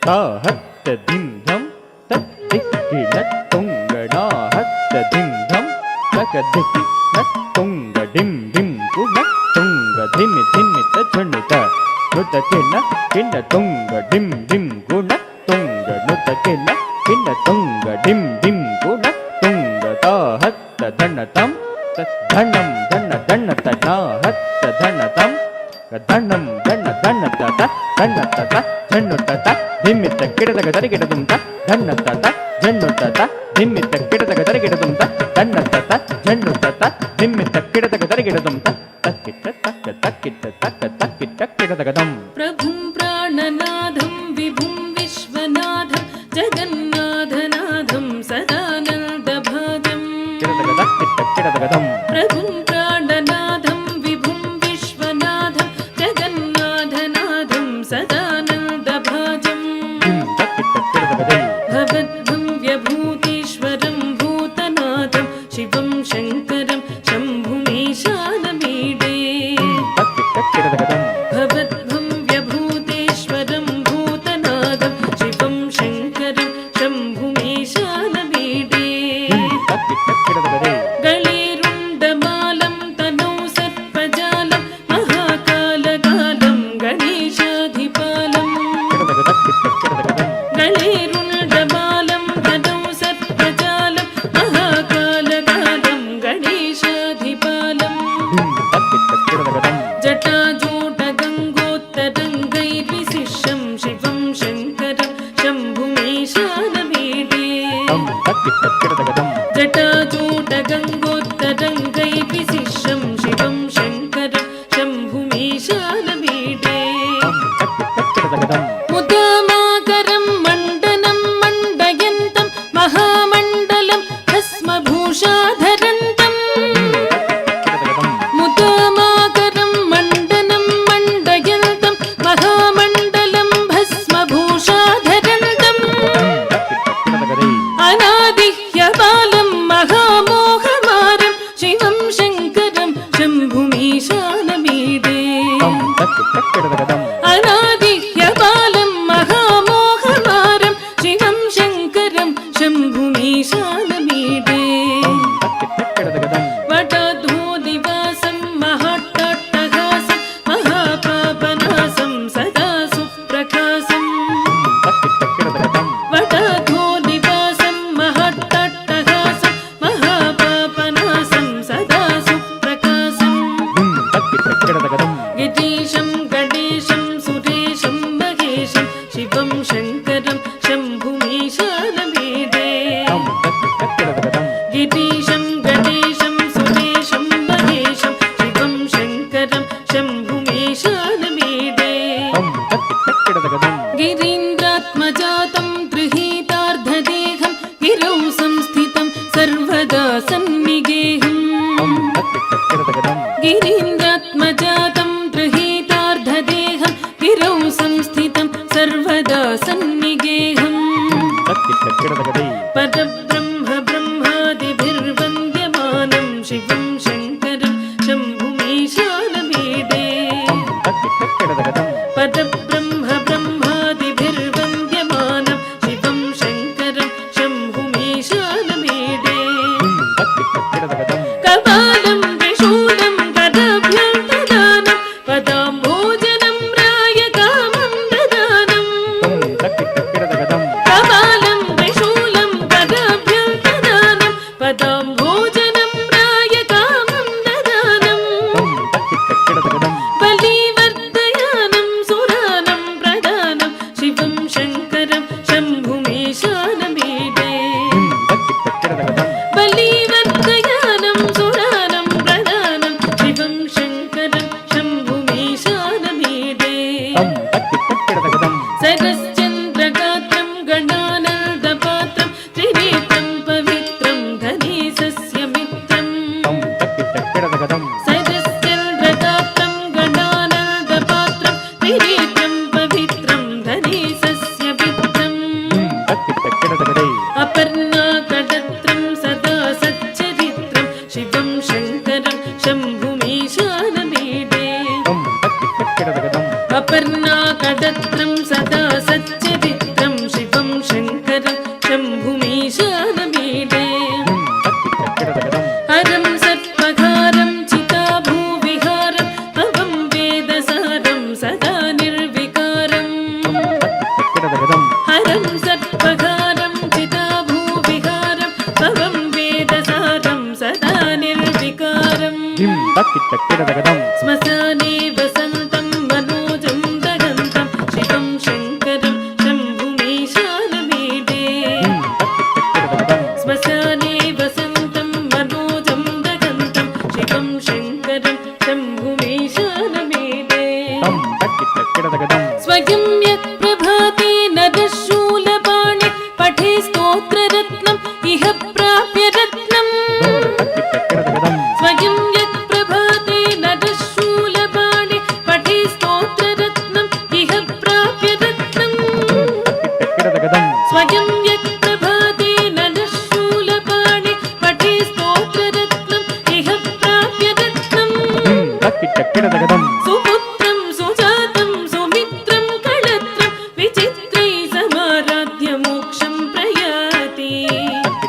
ताहत्त धिं धं तत्तिक्किण तुङ्गणा हत्त धिं धं तकदिक्कि नत्तुङ्ग डिं डिं कुण तुङ्ग धिमि धिमि तझणुत नुतकिन किन तुङ्ग डिं डिं कुण तुङ्ग नुतकिन किन तुङ्ग डिं डिं कुण तुङ्ग ताहत्त धनतं धनं धन धन तनाहत्त धनतं धनं धन धन तत धन तत झन्नु तत धिम्मित किडतग दरिगिडदुं त धन तत झन्नु तत धिम्मित किडतग दरिगिडदुं त धन तत झन्नु तत धिम्मित किडतग दरिगिडदुं त तक्किट तक्क तक्किट तक्क तक्किट किडतगदं प्रभुं प्राणनाथं विभुं विश्वनाथं जगन्नाथनाथं सदानन्दभाजं किडतग तक्किट किडतगदं प्रभुं प्राणनाथं विभुं विश्वनाथं जगन्नाथनाथं सदानन्दभाजं तक्किट किडतगदं भवद्भव्यभूतेश्वरं भूतनाथं शिवं शङ्करं शम्भुमीशानमीडे तक्किट किडतगदं भवद्भव्यभूतेश्वरं भूतनाथं शिवं शङ्करं शम्भुमीशानमीडे तक्किट किडतगदे गळेरुण्डमालं तनौ सर्पजालं महाकालकालं गणेशाधिपालं किडतग तक्किट किडतगदं गळेरुण्डमालं तनौ सर्पजालं महाकालकालं गणेशाधिपालं तक्किट किडतगदं जटाजूटगङ्गोत्तरङ्गैर्विशिष्यं शिवं शङ्करं शम्भुमीशानमीडे तक्किट किडतगदं जटाजूटगङ्गोत्तरङ्गैर्विशिष्यं शिवं शङ्करं शम्भुमीशानमीडे मुदामाकरं मण्डनं मण्डयन्तं महामण्डलं भस्मभूषाधरन्तं मुदामाकरं मण्डनं मण्डयन्तं महामण्डलं भस्मभूषाधरन्तम् अनादिह्यबालं महामोहमारं शिवं शङ्करं शम्भुमीशानमीडे अनादिह्यबालं महामोहमारं शिवं शङ्करं शम्भुमीशानमीडे वटधूनिवासं महाट्टहासं महापापनासं सदा सुप्रकाशं वटधूनिवासं महाट्टहासं महापापनासं सदा सुप्रकाशं गिरीशं गणेशं सुरेशं महेशं शिवं शङ्करं शम्भुमीशानमीडे गिरीशं गणेशं सुरेशं महेशं शिवं शङ्करं शम्भुमीशानमीडे गिरीन्द्रात्मजातं गृहीतार्धदेहं गिरौ संस्थितं सर्वदा सन्निगेहम् गिरीन्द्रात्मजातं गृहीतार्धदेहं गिरौ संस्थितं सर्वदा सन्निगेहम् परब्रह्म ब्रह्मादिभिर्वन्द्यमानं शिवं शङ्करं शम्भुमीशानमीडे परब्रह्म ब्रह्मादिभिर्वन्द्यमानं शिवं शङ्करं शम्भुमीशानमीडे कपालं त्रिशूलं गदाभ्यां ददानं पदाम्भोजनं रायकामं ददानं कपालं त्रिशूलं गदाभ्यां ददानं पदाम्भोजनं रायकामं ददानं बलिवर्धयानं सुरानं प्रदानं शिवं शङ्करं शम्भुमीशानमीडे बलिवर्धयानं सुरानं प्रदानं शिवं शङ्करं शम्भुमीशानमीडे सरश्चन्द्रगात्रं गणानन्दपात्रं त्रिनेत्रं पवित्रं धनेशस्य मित्रम् सरश्चन्द्रगात्रं गणानन्दपात्रं त्रिनेत्रं पवित्रं धनेशस्य मित्रम् अपर्णाकडत्रं सदा सच्चरित्रं शिवं शङ्करं शम्भुमीशानमीडे अपर्णाकडत्रं सदा सच्चरित्रं तकिट किडदगदं श्मशाने वसन्तं मनोजं दगन्तं शिवं शङ्करं शम्भुमीशानमीडे तकिट किडदगदं श्मशाने वसन्तं मनोजं दगन्तं शिवं शङ्करं शम्भुमीशानमीडे तं तकिट किडदगदं स्वयं यत्प्रभाते नरशूलपाणि पठे स्तोत्ररत्नम् इह प्राप्य रत्नम् तकिट किडदगदं स्वयं यत्प्रभाते नरशूलपाणि पठे स्तोत्ररत्नम् इह प्राप्य रत्नम् तकिट किडदगदं स्वयं यत्प्रभाते नरशूलपाणि पठे स्तोत्ररत्नम् इह प्राप्य रत्नम् तकिट किडदगदं सुपुत्रं सुजातं सुमित्रं कळत्रं विचित्रै समाराध्य मोक्षं प्रयाति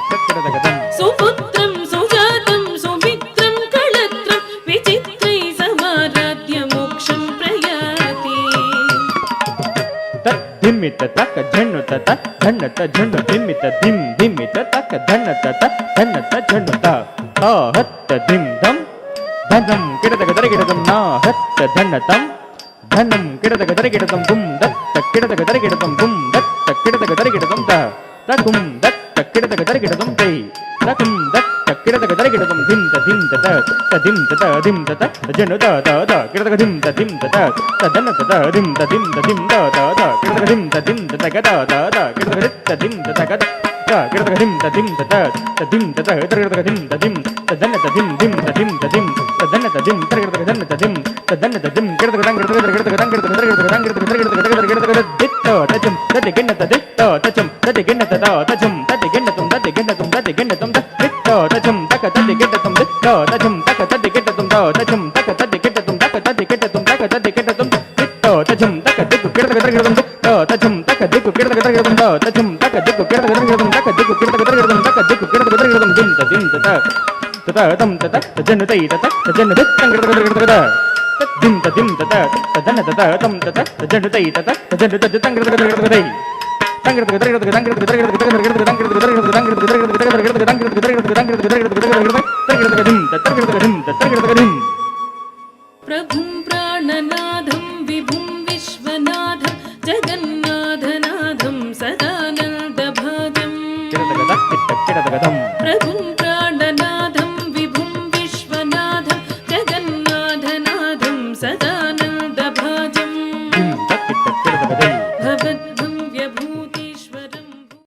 तकिट किडदगदं सुपुत्रं सुजातं सुमित्रं कळत्रं विचित्रै समाराध्य मोक्षं प्रयाति धिमित तक झन्नुत तक धन्नत झन्नु धिमित धिम धिमित तक धन्नत तक धन्नत झन्नुत आहत्त धिम धम धनं किडदगदरगिडदं नाहत्त धन्नतं धनं किडदगदरगिडदं गुं दत्त किडदगदरगिडदं गुं दत्त किडदगदरगिडदं तकुं दत्त किडदगदरगिडदं तै तकुं दत्त किडदगदरगिडदं धिं धिं तत तदिं तत धिं तत जनु त त किडदगधिं तदिं तत तदन तत धिं तदिं तदिं त त किडदगधिं तदिं तत गद त किडदगदिं तदिं तत गद किडदगधिं तदिं तत तदिं तत किडदगधिं तदिं तदन तदिं धिं तदिं तदिं तदन तदिं किडदगधन तदिं तदन तदिं किडदगदं किडदगदं किडदगदं किडदगदं किडदगदं दित्त तजं तदिगिन्न तदित्त तजं तदिगिन्न तद तजं तदिगिन्नतं तदिगिन्नतं तदिगिन्नतं दित्त तजं तक तदिगिन्नतं दित्त तजं तक तदिगिन्नतं तजं तक तदिगिन्नतं तक तदिगिन्नतं तक तदिगिन्नतं दित्त तजं तक दिक्कु किडदगदं तजं तक दिक्कु किडदगदं तजं तक दिक्कु किडदगदं तक दिक्कु किडदगदं तक दिक्कु किडदगदं दिं तदिं तत तत तं तत तजन तै तत तजन दित्तं किडदगदं दिं तदिं तत तदन तत तं तत तजन तै तत तजन तदित्तं किडदगदं प्रभुं प्राणनाथं विभुं विश्वनाथं जगन्नाथनाथं सदानन्दभाजं प्रभुं